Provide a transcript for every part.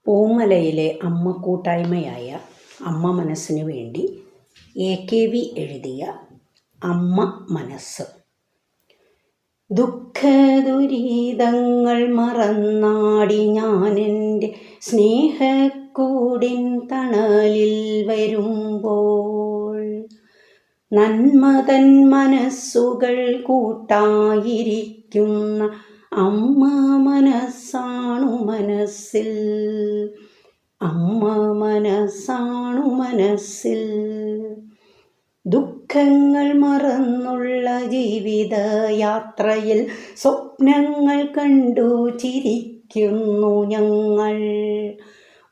പൂമലയിലെ അമ്മ കൂട്ടായ്മയായ അമ്മ മനസ്സിന് വേണ്ടി AKV എഴുതിയ അമ്മ മനസ്സ്. ദുഃഖദുരിതങ്ങൾ മറന്നാടി ഞാനെൻ്റെ സ്നേഹക്കൂടിൻ തണലിൽ വരുമ്പോൾ, നന്മതൻ മനസ്സുകൾ കൂട്ടായിരിക്കുന്ന അമ്മ മനസ്സാണു മനസ്സിൽ, അമ്മ മനസ്സാണു മനസ്സിൽ. ദുഃഖങ്ങൾ മറന്നുള്ള ജീവിതയാത്രയിൽ സ്വപ്നങ്ങൾ കണ്ടു ചിരിക്കുന്നു ഞങ്ങൾ.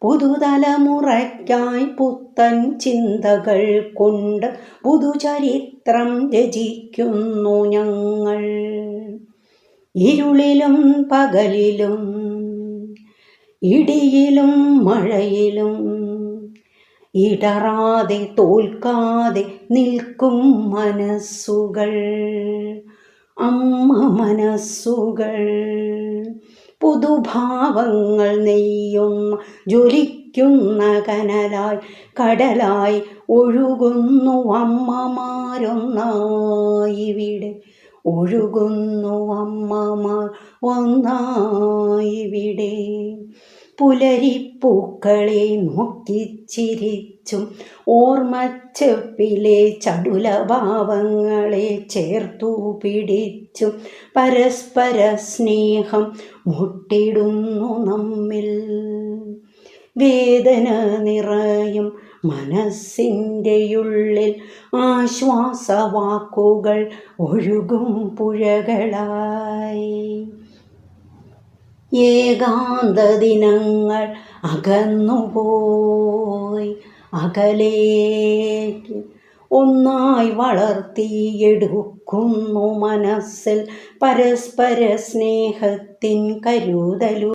പുതുതലമുറയ്ക്കായി പുത്തൻ ചിന്തകൾ കൊണ്ട് പുതുചരിത്രം രചിക്കുന്നു ഞങ്ങൾ. ഇരുളിലും പകലിലും ഇടിയിലും മഴയിലും ഇടറാതെ തോൽക്കാതെ നിൽക്കും മനസ്സുകൾ, അമ്മ മനസ്സുകൾ. പുതുഭാവങ്ങൾ നെയ്യുന്ന ജ്വലിക്കുന്ന കനലായി കടലായി ഒഴുകുന്നു അമ്മമാരൊന്നായിവിടെ, ഒഴുകുന്നു അമ്മമാർ ഒന്നായിവിടെ. പുലരിപ്പൂക്കളെ നോക്കിച്ചിരിച്ചും ഓർമ്മച്ചെപ്പിലെ ചടുലഭാവങ്ങളെ ചേർത്തു പിടിച്ചും പരസ്പര സ്നേഹം മുട്ടിടുന്നു നമ്മിൽ. വേദന നിറയും മനസ്സിൻ്റെയുള്ളിൽ ആശ്വാസവാക്കുകൾ ഒഴുകും പുഴകളായി. ഏകാന്ത ദിനങ്ങൾ അകന്നുപോയി അകലേക്ക് ഒന്നായി വളർത്തിയെടുക്കുന്നു മനസ്സിൽ പരസ്പര സ്നേഹത്തിൻ കരുതലു.